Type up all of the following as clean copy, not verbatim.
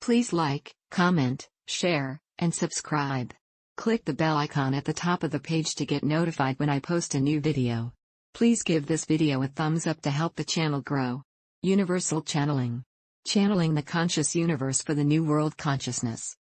Please like, comment, share, and subscribe. Click the bell icon at the top of the page to get notified when I post a new video. Please give this video a thumbs up to help the channel grow. Universal Channeling. Channeling the conscious universe for the new world consciousness.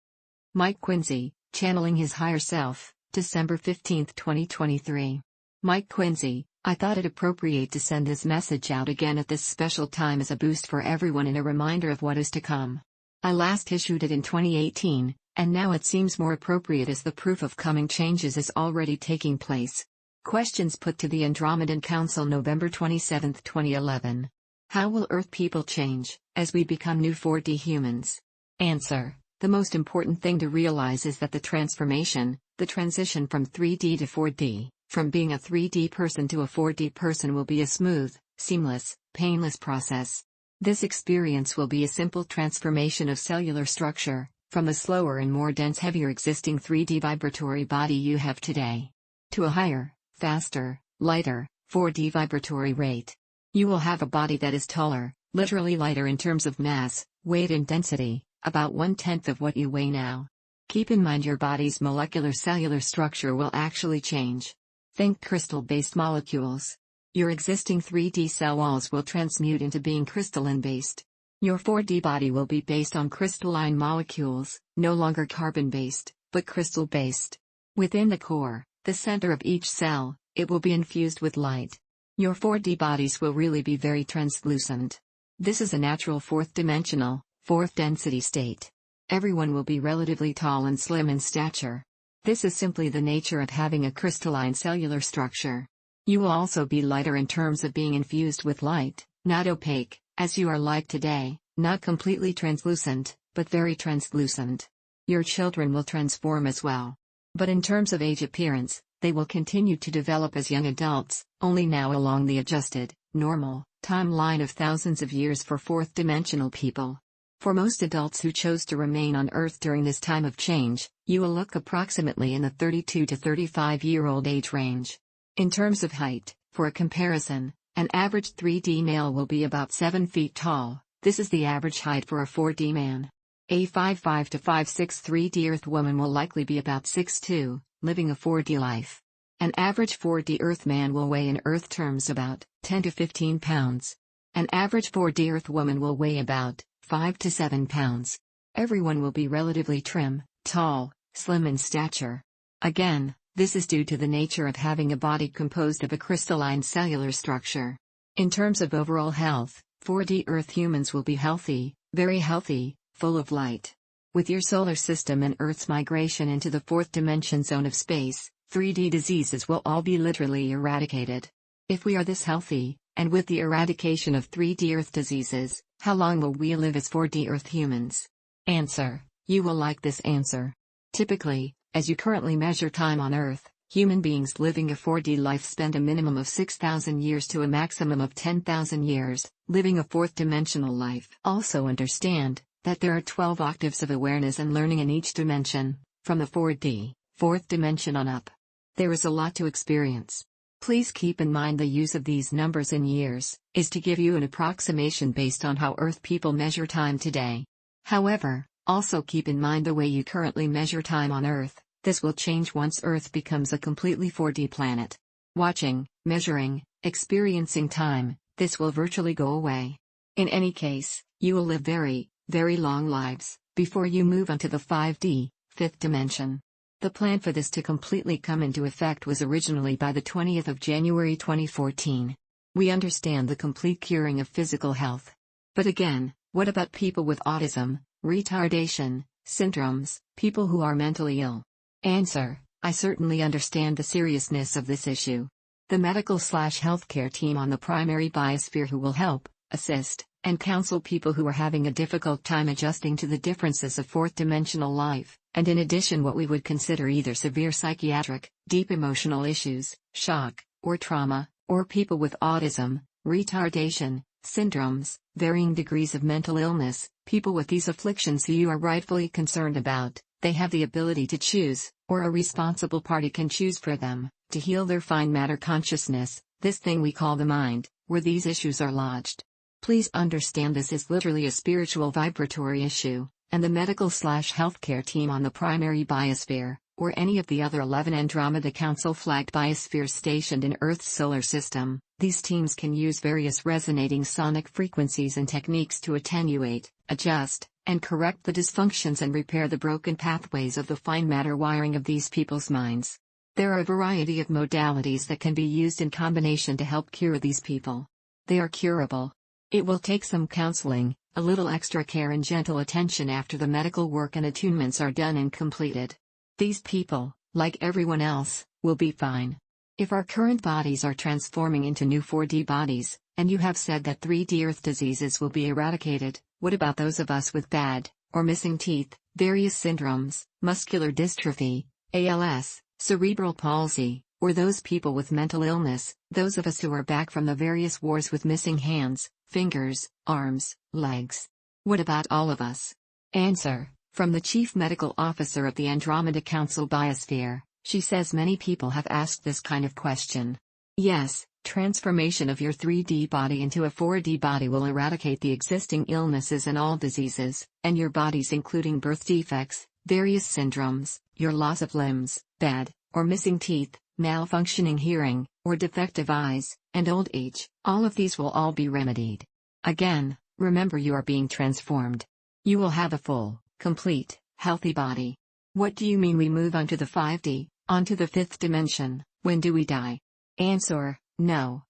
Mike Quinsey, channeling his higher self, December 15, 2023. Mike Quinsey, I thought it appropriate to send this message out again at this special time as a boost for everyone and a reminder of what is to come. I last issued it in 2018, and now it seems more appropriate as the proof of coming changes is already taking place. Questions put to the Andromedan Council November 27, 2011. How will Earth people change, as we become new 4D humans? Answer. The most important thing to realize is that the transformation, the transition from 3D to 4D, from being a 3D person to a 4D person will be a smooth, seamless, painless process. This experience will be a simple transformation of cellular structure, from the slower and more dense heavier existing 3D vibratory body you have today, to a higher, faster, lighter, 4D vibratory rate. You will have a body that is taller, literally lighter in terms of mass, weight and density, about 1/10 of what you weigh now. Keep in mind your body's molecular cellular structure will actually change. Think crystal-based molecules. Your existing 3D cell walls will transmute into being crystalline-based. Your 4D body will be based on crystalline molecules, no longer carbon-based, but crystal-based. Within the core, the center of each cell, it will be infused with light. Your 4D bodies will really be very translucent. This is a natural fourth-dimensional, fourth-density state. Everyone will be relatively tall and slim in stature. This is simply the nature of having a crystalline cellular structure. You will also be lighter in terms of being infused with light, not opaque, as you are like today, not completely translucent, but very translucent. Your children will transform as well. But in terms of age appearance, they will continue to develop as young adults, only now along the adjusted, normal, timeline of thousands of years for fourth-dimensional people. For most adults who chose to remain on Earth during this time of change, you will look approximately in the 32 to 35-year-old age range. In terms of height, for a comparison, an average 3D male will be about 7 feet tall. This is the average height for a 4D man. A 5'5" to 5'6" 3D Earth woman will likely be about 6'2", living a 4D life. An average 4D Earth man will weigh in Earth terms about 10 to 15 pounds. An average 4D Earth woman will weigh about 5 to 7 pounds. Everyone will be relatively trim, tall, slim in stature. Again, this is due to the nature of having a body composed of a crystalline cellular structure. In terms of overall health, 4D Earth humans will be healthy, very healthy, full of light. With your solar system and Earth's migration into the fourth dimension zone of space, 3D diseases will all be literally eradicated. If we are this healthy, and with the eradication of 3D Earth diseases, how long will we live as 4D Earth humans? Answer. You will like this answer. Typically, as you currently measure time on Earth, human beings living a 4D life spend a minimum of 6,000 years to a maximum of 10,000 years, living a fourth-dimensional life. Also understand that there are 12 octaves of awareness and learning in each dimension, from the 4D, fourth dimension on up. There is a lot to experience. Please keep in mind the use of these numbers in years is to give you an approximation based on how Earth people measure time today. However, also keep in mind the way you currently measure time on Earth. This will change once Earth becomes a completely 4D planet. Watching, measuring, experiencing time, this will virtually go away. In any case, you will live very, very long lives before you move on to the 5D, fifth dimension. The plan for this to completely come into effect was originally by the 20th of January 2014. We understand the complete curing of physical health. But again, what about people with autism, retardation, syndromes, people who are mentally ill? Answer. I certainly understand the seriousness of this issue. The medical/healthcare team on the primary biosphere who will help, assist, and counsel people who are having a difficult time adjusting to the differences of fourth-dimensional life, and in addition what we would consider either severe psychiatric, deep emotional issues, shock, or trauma, or people with autism, retardation, syndromes, varying degrees of mental illness, people with these afflictions who you are rightfully concerned about. They have the ability to choose, or a responsible party can choose for them, to heal their fine matter consciousness, this thing we call the mind, where these issues are lodged. Please understand this is literally a spiritual vibratory issue, and the medical/healthcare team on the primary biosphere, or any of the other 11 Andromeda Council-flagged biospheres stationed in Earth's solar system. These teams can use various resonating sonic frequencies and techniques to attenuate, adjust, and correct the dysfunctions and repair the broken pathways of the fine matter wiring of these people's minds. There are a variety of modalities that can be used in combination to help cure these people. They are curable. It will take some counseling, a little extra care and gentle attention after the medical work and attunements are done and completed. These people, like everyone else, will be fine. If our current bodies are transforming into new 4D bodies, and you have said that 3D Earth diseases will be eradicated, what about those of us with bad, or missing teeth, various syndromes, muscular dystrophy, ALS, cerebral palsy, or those people with mental illness, those of us who are back from the various wars with missing hands, fingers, arms, legs? What about all of us? Answer. From the Chief Medical Officer of the Andromeda Council Biosphere, she says many people have asked this kind of question. Yes, transformation of your 3D body into a 4D body will eradicate the existing illnesses and all diseases, and your bodies including birth defects, various syndromes, your loss of limbs, bad, or missing teeth, malfunctioning hearing, or defective eyes, and old age, all of these will all be remedied. Again, remember you are being transformed. You will have a full, complete, healthy body. What do you mean we move onto the 5D, onto the 5th dimension, when do we die? Answer, no,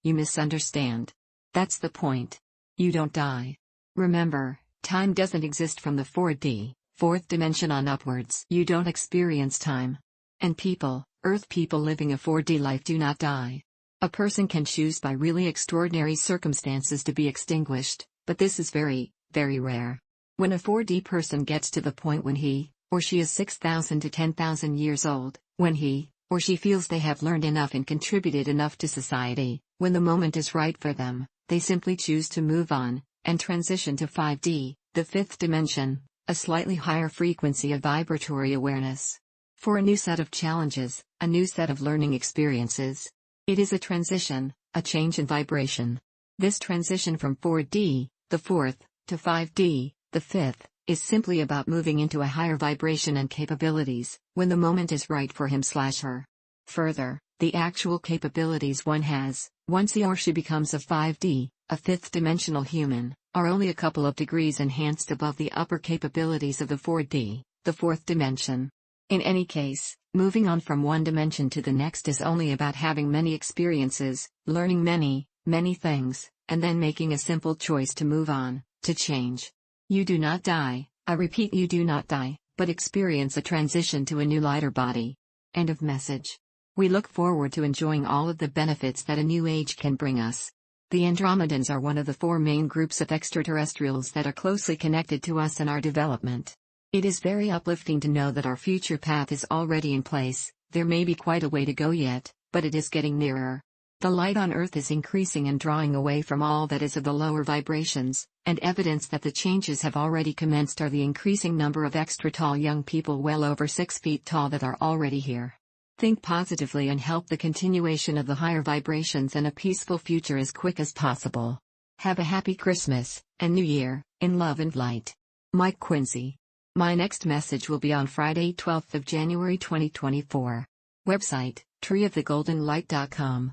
you misunderstand. That's the point. You don't die. Remember, time doesn't exist from the 4D, 4th dimension on upwards. You don't experience time. And people, Earth people living a 4D life do not die. A person can choose by really extraordinary circumstances to be extinguished, but this is very, very rare. When a 4D person gets to the point when he, or she is 6,000 to 10,000 years old, when he, or she feels they have learned enough and contributed enough to society, when the moment is right for them, they simply choose to move on, and transition to 5D, the 5th dimension, a slightly higher frequency of vibratory awareness. For a new set of challenges, a new set of learning experiences. It is a transition, a change in vibration. This transition from 4D, the 4th, to 5D, the 5th, is simply about moving into a higher vibration and capabilities, when the moment is right for him/her. Further, the actual capabilities one has, once he or she becomes a 5D, a 5th dimensional human, are only a couple of degrees enhanced above the upper capabilities of the 4D, the 4th dimension. In any case, moving on from one dimension to the next is only about having many experiences, learning many, many things, and then making a simple choice to move on, to change. You do not die, I repeat, you do not die, but experience a transition to a new lighter body. End of message. We look forward to enjoying all of the benefits that a new age can bring us. The Andromedans are one of the 4 main groups of extraterrestrials that are closely connected to us and our development. It is very uplifting to know that our future path is already in place. There may be quite a way to go yet, but it is getting nearer. The light on Earth is increasing and drawing away from all that is of the lower vibrations, and evidence that the changes have already commenced are the increasing number of extra tall young people well over 6 feet tall that are already here. Think positively and help the continuation of the higher vibrations and a peaceful future as quick as possible. Have a happy Christmas and New Year, in love and light. Mike Quinsey. My next message will be on Friday, 12th of January 2024. Website, treeofthegoldenlight.com.